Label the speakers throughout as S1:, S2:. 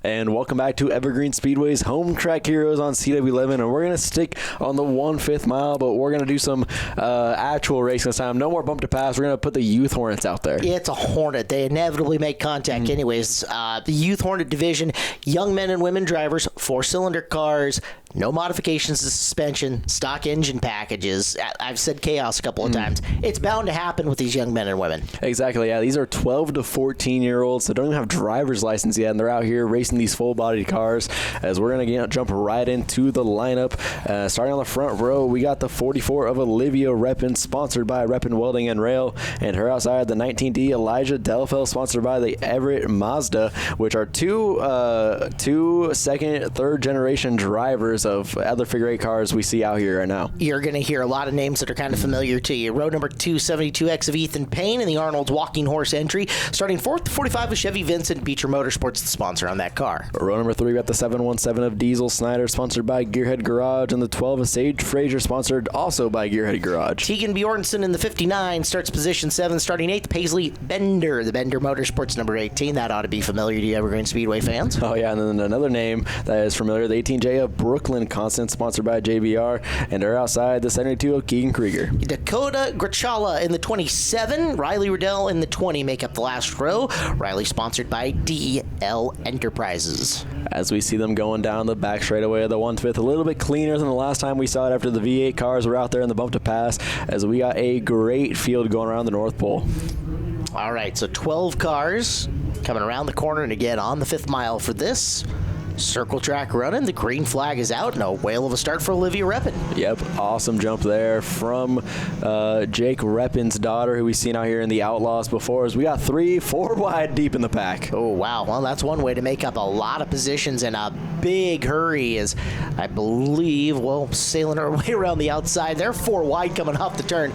S1: and welcome back to Evergreen Speedway's Home Track Heroes on CW11, and we're going to stick on the 1/5 mile, but we're going to do some actual racing this time. No more bump to pass. We're going to put the Youth Hornets out there.
S2: It's a Hornet. They inevitably make contact anyways. The Youth Hornet division, young men and women drivers, 4-cylinder cars, no modifications to suspension, stock engine packages. I've said chaos a couple of times. It's bound to happen with these young men and women.
S1: Exactly, yeah. These are 12 to 14-year-olds that don't even have driver's license yet, and they're out here racing these full-bodied cars. As we're going to jump right into the lineup. Starting on the front row, we got the 44 of Olivia Reppin, sponsored by Reppin Welding and Rail, and her outside, the 19D Elijah Delfell, sponsored by the Everett Mazda, which are two second, third generation drivers of other figure 8 cars we see out here right now.
S2: You're going to hear a lot of names that are kind of familiar to you. Row number 272X of Ethan Payne in the Arnold's Walking Horse entry. Starting fourth, the 45 of Chevy Vincent. Beecher Motorsports, the sponsor on that car.
S1: Row number 3, we got the 717 of Diesel Snyder, sponsored by Gearhead Garage, and the 12 of Sage Frazier, sponsored also by Gearhead Garage.
S2: Tegan Bjornson in the 59 starts position 7. Starting 8th, Paisley Bender, the Bender Motorsports number 18. That ought to be familiar to you Evergreen Speedway fans.
S1: Oh yeah, and then another name that is familiar, the 18J of Brooklyn Constant, sponsored by JBR, and they're outside, the 72 of Keegan Krieger.
S2: Dakota Grachala in the 27, Riley Riddell in the 20 make up the last row. Riley sponsored by DL Enterprises.
S1: As we see them going down the back straightaway of the 1/5, a little bit cleaner than the last time we saw it after the V8 cars were out there in the bump to pass, as we got a great field going around the North Pole.
S2: All right, so 12 cars coming around the corner, and again on the 5th mile for this circle track running. The green flag is out, and a whale of a start for Olivia Reppin.
S1: Yep, awesome jump there from Jake Reppin's daughter, who we've seen out here in the Outlaws before. As we got 4 wide deep in the pack.
S2: Oh, wow. Well, that's one way to make up a lot of positions in a big hurry, as I believe, well, sailing our way around the outside. They're 4 wide coming off the turn.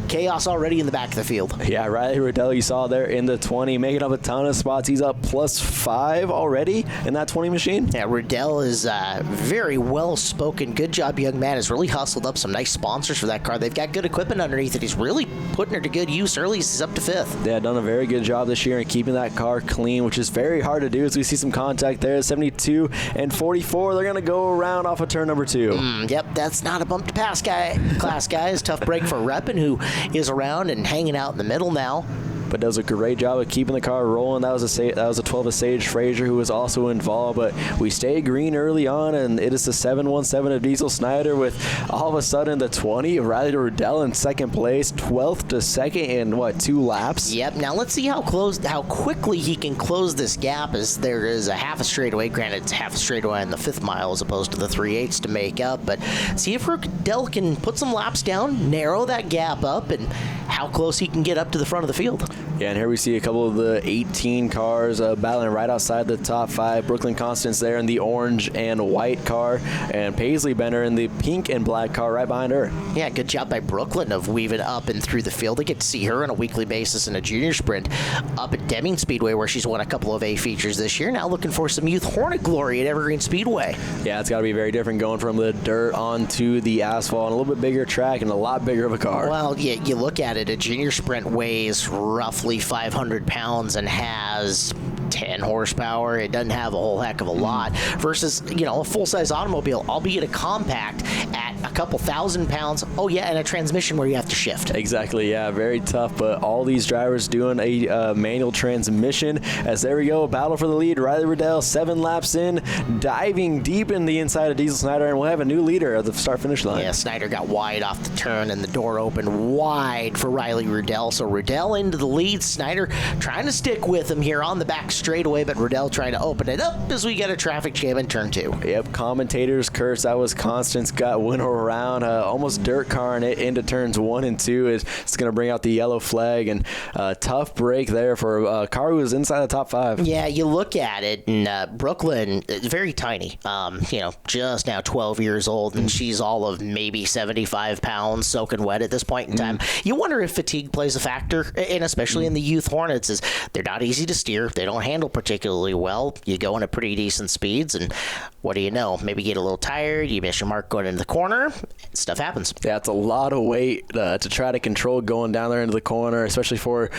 S2: Chaos already in the back of the field.
S1: Yeah, Riley Riddell, you saw there in the 20, making up a ton of spots. He's up +5 already in that 20 machine.
S2: Yeah, Riddell is very well-spoken. Good job, young man. Has really hustled up some nice sponsors for that car. They've got good equipment underneath it. He's really putting her to good use early. He's up to 5th.
S1: They have done a very good job this year in keeping that car clean, which is very hard to do, as we see some contact there. 72 and 44, they're going to go around off of turn number 2.
S2: Yep, that's not a bump to pass class, guys. Tough break for Reppin, who is around and hanging out in the middle now.
S1: But does a great job of keeping the car rolling. That was a 12 of Sage Frazier, who was also involved. But we stay green early on, and it is the 717 of Diesel Snyder with all of a sudden the 20 of Riley Riddell in second place, 12th to second in 2 laps.
S2: Yep. Now let's see how quickly he can close this gap, as there is a half a straightaway. Granted, it's half a straightaway on the 5th mile as opposed to the 3/8 to make up. But see if Riddell can put some laps down, narrow that gap up, and how close he can get up to the front of the field.
S1: Yeah, and here we see a couple of the 18 cars battling right outside the top 5. Brooklyn Constance there in the orange and white car, and Paisley Bender in the pink and black car right behind her.
S2: Yeah, good job by Brooklyn of weaving up and through the field. They get to see her on a weekly basis in a junior sprint up at Deming Speedway, where she's won a couple of A features this year. Now looking for some Youth Hornet glory at Evergreen Speedway.
S1: Yeah, it's got to be very different going from the dirt onto the asphalt, and a little bit bigger track and a lot bigger of a car.
S2: Well, yeah, you look at it, a junior sprint weighs roughly 500 pounds and has 10 horsepower. It doesn't have a whole heck of a lot versus, a full-size automobile, albeit a compact, at a couple thousand pounds. Oh, yeah, and a transmission where you have to shift.
S1: Exactly, yeah, very tough, but all these drivers doing a manual transmission. As there we go, battle for the lead. Riley Riddell, 7 laps in, diving deep in the inside of Diesel Snyder, and we'll have a new leader at the start-finish line.
S2: Yeah, Snyder got wide off the turn, and the door opened wide for Riley Riddell. So Riddell into the lead. Snyder trying to stick with him here on the back straightaway, but Riddell trying to open it up as we get a traffic jam in turn 2.
S1: Yep, commentators curse. That was Constance got went around, almost dirt carring it into turns 1 and 2. It's going to bring out the yellow flag, and tough break there for a car who was inside the top 5.
S2: Yeah, you look at it, and Brooklyn, very tiny, just now 12 years old, and she's all of maybe 75 pounds soaking wet at this point in time. You wonder if fatigue plays a factor, and especially in the Youth Hornets, is they're not easy to steer. They don't handle particularly well. You go in at pretty decent speeds, and what do you know? Maybe get a little tired, you miss your mark going into the corner, stuff happens.
S1: Yeah, it's a lot of weight to try to control going down there into the corner, especially for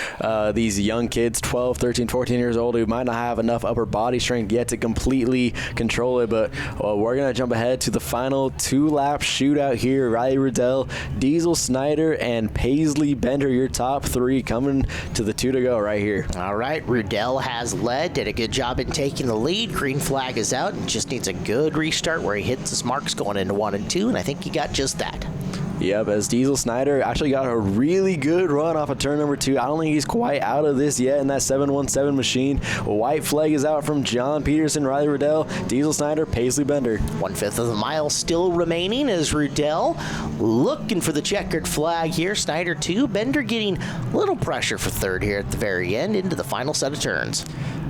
S1: these young kids, 12, 13, 14 years old, who might not have enough upper body strength yet to completely control it. But we're going to jump ahead to the final 2-lap shootout here. Riley Riddell, Diesel Snyder, and Paisley Bender, your top 3 coming to the 2 to go right here.
S2: All right, Riddell has led, did a good job in taking the lead. Green flag is out and just needs a good restart where he hits his marks going into 1 and 2, and I think he got just that.
S1: Yep, as Diesel Snyder actually got a really good run off of turn number 2. I don't think he's quite out of this yet in that 717 machine. White flag is out from John Peterson, Riley Riddell, Diesel Snyder, Paisley Bender.
S2: 1/5 of the mile still remaining as Riddell looking for the checkered flag here. Snyder 2, Bender getting a little pressure for third here at the very end into the final set of turns.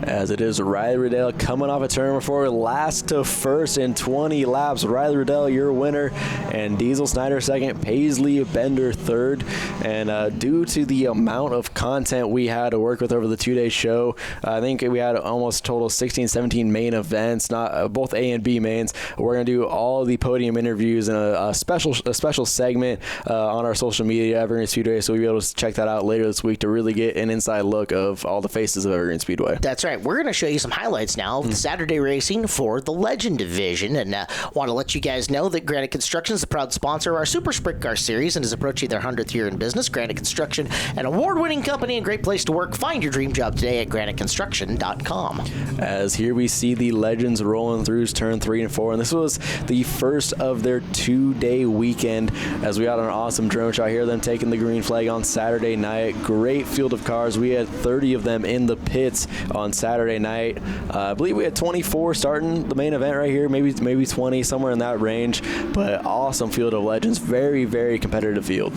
S1: As it is Riley Riddell coming off of turn number 4, last to first in 20 laps. Riley Riddell, your winner, and Diesel Snyder second, Paisley Bender third. And due to the amount of content we had to work with over the 2-day show, I think we had almost total 16, 17 main events, not both A and B mains. We're going to do all the podium interviews in a special segment on our social media, Evergreen Speedway, so we'll be able to check that out later this week to really get an inside look of all the faces of Evergreen Speedway.
S2: That's right. We're going to show you some highlights now of the Saturday racing for the Legend Division, and want to let you guys know that Granite Construction is the proud sponsor of our Super Sprint Car Series and is approaching their 100th year in business. Granite Construction, an award-winning company and great place to work. Find your dream job today at graniteconstruction.com.
S1: As here we see the Legends rolling through turn 3 and 4, and this was the first of their 2-day weekend as we got an awesome drone shot here, them taking the green flag on Saturday night. Great field of cars. We had 30 of them in the pits on Saturday night. I believe we had 24 starting the main event right here, maybe 20, somewhere in that range, but awesome field of Legends. Very, very competitive field.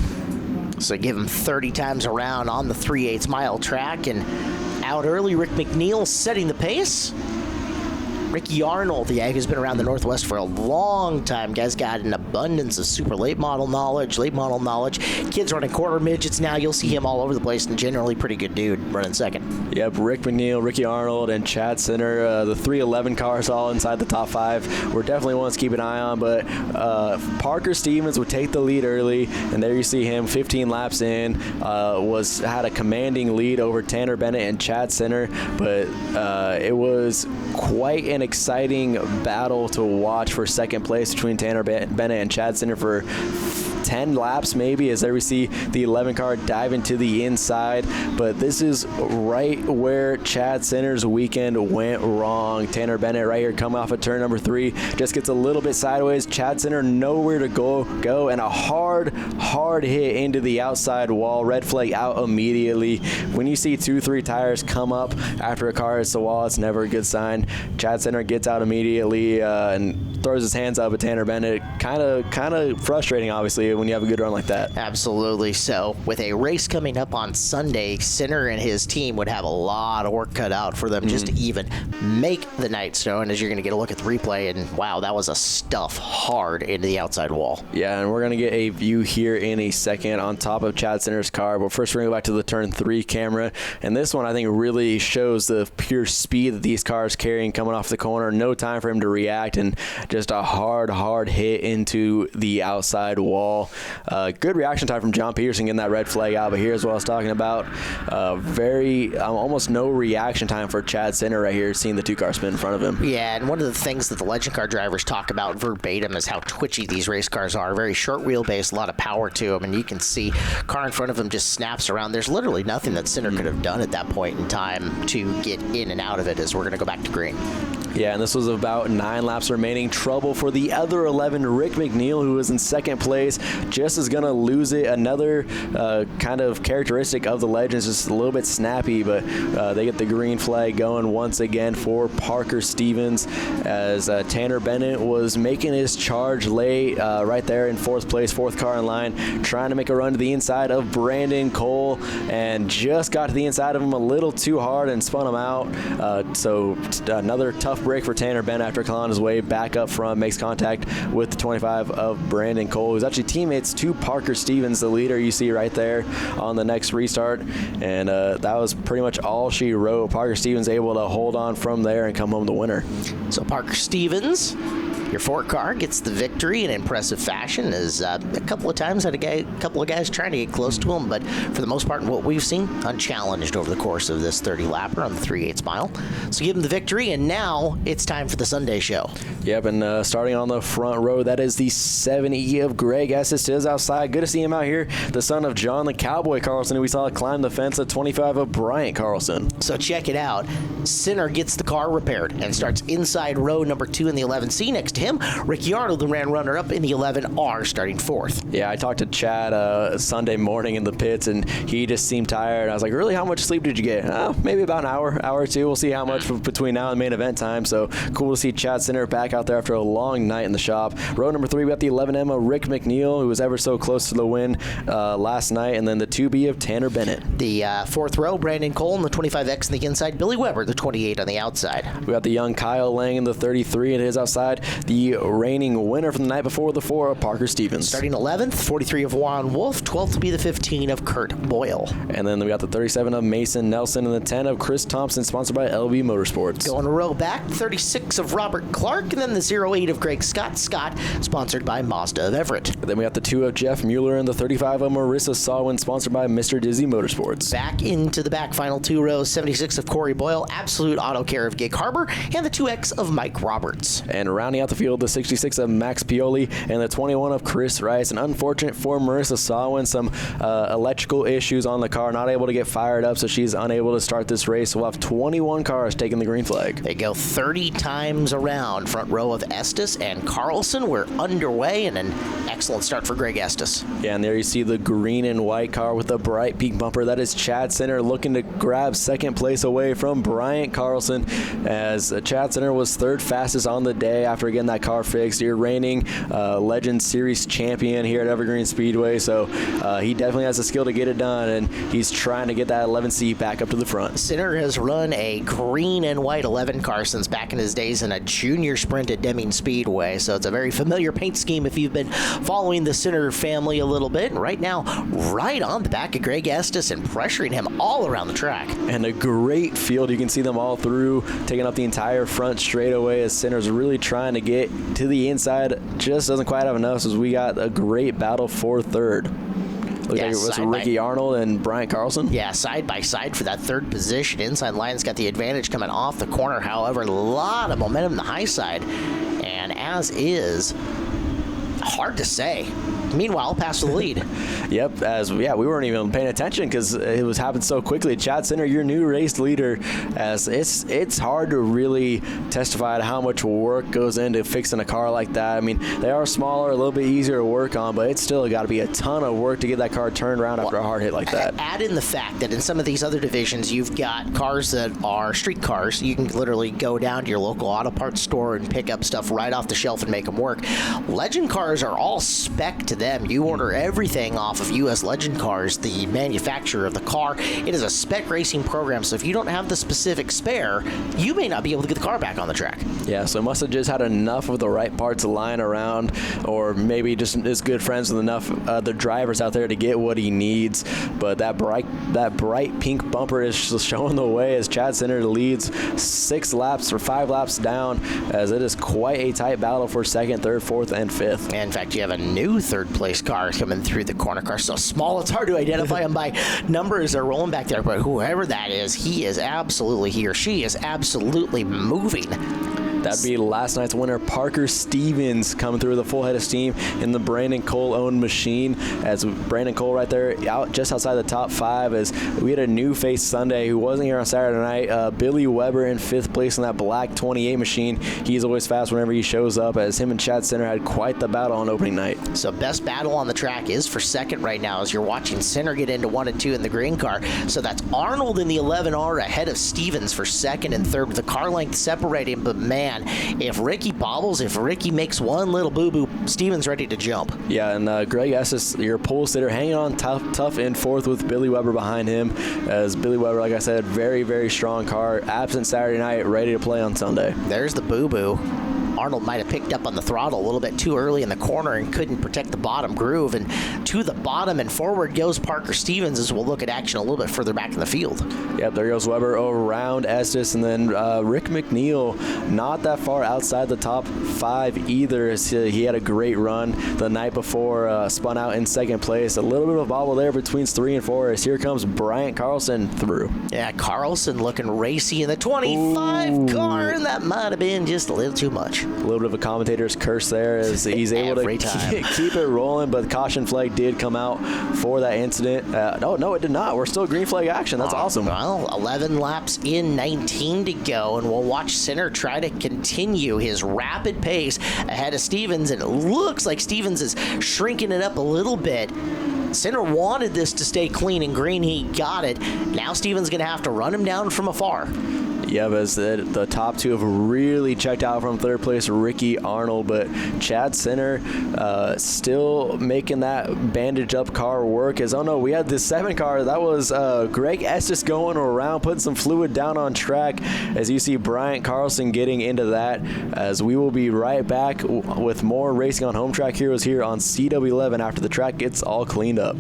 S2: So give him 30 times around on the 3/8 mile track, and out early, Rick McNeil setting the pace. Ricky Arnold, the guy who's been around the Northwest for a long time. Guy's got an abundance of super late model knowledge. Kids running quarter midgets now. You'll see him all over the place, and generally pretty good dude running second.
S1: Yep, Rick McNeil, Ricky Arnold, and Chad Center, the 311 cars all inside the top 5. We're definitely ones to keep an eye on, but Parker Stevens would take the lead early, and there you see him 15 laps in, had a commanding lead over Tanner Bennett and Chad Center, but it was quite an exciting battle to watch for second place between Tanner Bennett and Chad Center for 10 laps maybe, as there we see the 11 car dive into the inside. But this is right where Chad Center's weekend went wrong. Tanner Bennett right here coming off of turn number 3 just gets a little bit sideways. Chad Center nowhere to go, and a hard hit into the outside wall. Red flag out immediately. When you see 2-3 tires come up after a car hits the wall, it's never a good sign. Chad Center gets out immediately and throws his hands up at Tanner Bennett. Kind of frustrating, obviously, when you have a good run like that.
S2: Absolutely. So with a race coming up on Sunday, Center and his team would have a lot of work cut out for them just to even make the night snow. And as you're going to get a look at the replay, and wow, that was a stuff hard into the outside wall.
S1: Yeah, and we're going to get a view here in a second on top of Chad Center's car. But first, we're going to go back to the turn 3 camera. And this one, I think, really shows the pure speed that these cars carrying coming off the corner. No time for him to react, and just a hard hit into the outside wall. Good reaction time from John Peterson getting that red flag out, but here's what I was talking about. Almost no reaction time for Chad Center right here, seeing the 2 cars spin in front of him.
S2: Yeah, and one of the things that the legend car drivers talk about verbatim is how twitchy these race cars are. Very short wheelbase, a lot of power to them, and you can see car in front of him just snaps around. There's literally nothing that Center could have done at that point in time to get in and out of it, as we're going to go back to green.
S1: Yeah, and this was about 9 laps remaining. Trouble for the other 11, Rick McNeil, who was in second place, just is going to lose it. Another kind of characteristic of the Legends, just a little bit snappy, but they get the green flag going once again for Parker Stevens, as Tanner Bennett was making his charge late, right there in 4th place, 4th car in line, trying to make a run to the inside of Brandon Cole, and just got to the inside of him a little too hard and spun him out. So another tough break for Tanner Bennett after clawing his way back up front, makes contact with the 25 of Brandon Cole, who's actually teammates to Parker Stevens, the leader you see right there on the next restart. And that was pretty much all she wrote. Parker Stevens able to hold on from there and come home the winner.
S2: So Parker Stevens, your Ford car, gets the victory in impressive fashion. As a couple of times had a couple of guys trying to get close to him, but for the most part, in what we've seen, unchallenged over the course of this 30-lapper on the 3/8 mile. So give him the victory, and now it's time for the Sunday show.
S1: Yep, and starting on the front row, that is the 70 of Greg Estes is outside. Good to see him out here. The son of John the Cowboy Carlson, who we saw climb the fence at 25 of Bryant Carlson.
S2: So check it out. Sinner gets the car repaired and starts inside row number 2 in the 11C. Next to him, Ricky Arnold, the ran runner-up in the 11R, starting 4th.
S1: Yeah, I talked to Chad Sunday morning in the pits, and he just seemed tired. I was like, really, how much sleep did you get? Maybe about an hour or two. We'll see how much between now and main event time. So cool to see Chad Sinner back out there after a long night in the shop. Row number 3, we got the 11M of Rick McNeil, who was ever so close to the win last night, and then the 2B of Tanner Bennett.
S2: The 4th row, Brandon Cole in the 25X on the inside, Billy Weber, the 28 on the outside.
S1: We got the young Kyle Lang in the 33 and his outside. The reigning winner from the night before, the 4 of Parker Stevens.
S2: Starting 11th, 43 of Juan Wolf, 12th to be the 15 of Kurt Boyle.
S1: And then we got the 37 of Mason Nelson and the 10 of Chris Thompson, sponsored by LB Motorsports.
S2: Going a row back, 36 of Robert Clark, and then the 08 of Greg Scott, sponsored by Mazda of Everett.
S1: Then we got the 2 of Jeff Mueller and the 35 of Marissa Sawin, sponsored by Mr. Dizzy Motorsports.
S2: Back into the back final 2 rows, 76 of Corey Boyle, Absolute Auto Care of Gig Harbor, and the 2X of Mike Roberts.
S1: And rounding out the field, the 66 of Max Pioli and the 21 of Chris Rice. And unfortunate for Marissa Sawin, some electrical issues on the car, not able to get fired up, so she's unable to start this race. We'll have 21 cars taking the green flag.
S2: They go 30 times around. Front row of Estes and Carlson. We're underway, and an excellent start for Greg Estes.
S1: Yeah, and there you see the green and white car with the bright pink bumper. That is Chad Sinner looking to grab second place away from Bryant Carlson, as Chad Sinner was 3rd fastest on the day after getting that car fixed. Your reigning Legend Series champion here at Evergreen Speedway, so he definitely has the skill to get it done, and he's trying to get that 11C back up to the front.
S2: Sinner has run a green and white 11 car since back in his days in a junior sprint at Deming Speedway, so it's a very familiar paint scheme if you've been following the Sinner family a little bit. And right now, right on the back of Greg Estes and pressuring him all around the track.
S1: And a great field. You can see them all through, taking up the entire front straightaway, as Sinner's really trying to get to the inside. Just doesn't quite have enough, as we got a great battle for 3rd. Looks like it was Ricky Arnold and Bryant Carlson.
S2: Yeah, side by side for that 3rd position. Inside line's got the advantage coming off the corner. However, a lot of momentum on the high side. And as is, hard to say. Meanwhile, pass to the lead.
S1: Yep, we weren't even paying attention because it was happened so quickly. Chad Sinner, your new race leader, as it's hard to really testify to how much work goes into fixing a car like that. I mean, they are smaller, a little bit easier to work on, but it's still got to be a ton of work to get that car turned around after a hard hit like that.
S2: Add in the fact that in some of these other divisions, you've got cars that are street cars. You can literally go down to your local auto parts store and pick up stuff right off the shelf and make them work. Legend cars are all spec to them. You order everything off of U.S. Legend Cars, the manufacturer of the car. It is a spec racing program, so if you don't have the specific spare, you may not be able to get the car back on the track.
S1: Yeah, so must have just had enough of the right parts lying around, or maybe just is good friends with enough other drivers out there to get what he needs. But that bright pink bumper is showing the way as Chad Sinner leads 5 laps down, as it is quite a tight battle for 2nd, 3rd, 4th, and 5th.
S2: In fact, you have a new 3rd place car coming through the corner car. So small, it's hard to identify them by numbers. They're rolling back there, but whoever that is, he or she is absolutely moving.
S1: That'd be last night's winner, Parker Stevens, coming through with a full head of steam in the Brandon Cole-owned machine. As Brandon Cole right there, just outside the top 5, as we had a new face Sunday who wasn't here on Saturday night. Billy Weber in 5th place in that black 28 machine. He's always fast whenever he shows up, as him and Chad Sinner had quite the battle on opening night.
S2: So best battle on the track is for 2nd right now, as you're watching Sinner get into 1 and 2 in the green car. So that's Arnold in the 11R ahead of Stevens for 2nd and 3rd, with the car length separating, but man, man, if Ricky bobbles, if Ricky makes one little boo-boo, Stevens ready to jump.
S1: Yeah, and Greg Estes, your pole sitter, hanging on tough in fourth with Billy Weber behind him. As Billy Weber, like I said, very, very strong car. Absent Saturday night, ready to play on Sunday.
S2: There's the boo-boo. Arnold might have picked up on the throttle a little bit too early in the corner and couldn't protect the bottom groove. And to the bottom and forward goes Parker Stevens as we'll look at action a little bit further back in the field.
S1: Yep, there goes Weber around Estes. And then Rick McNeil, not that far outside the top 5 either. As he had a great run the night before, spun out in second place. A little bit of a bobble there between 3 and 4 as here comes Bryant Carlson through.
S2: Yeah, Carlson looking racy in the 25 car, and that might have been just a little too much.
S1: A little bit of a commentator's curse there as he's able to keep it rolling, but the caution flag did come out for that incident. No, it did not. We're still green flag action. That's awesome.
S2: Well, 11 laps in, 19 to go, and we'll watch Sinner try to continue his rapid pace ahead of Stevens, and it looks like Stevens is shrinking it up a little bit. Sinner wanted this to stay clean and green. He got it. Now Stevens going to have to run him down from afar.
S1: Yeah, but the top 2 have really checked out from third place, Ricky Arnold, but Chad Sinner still making that bandage up car work. As, oh no, we had the 7 car. That was Greg Estes going around, putting some fluid down on track as you see Bryant Carlson getting into that. As we will be right back with more Racing on Home Track Heroes here on CW11 after the track gets all cleaned up.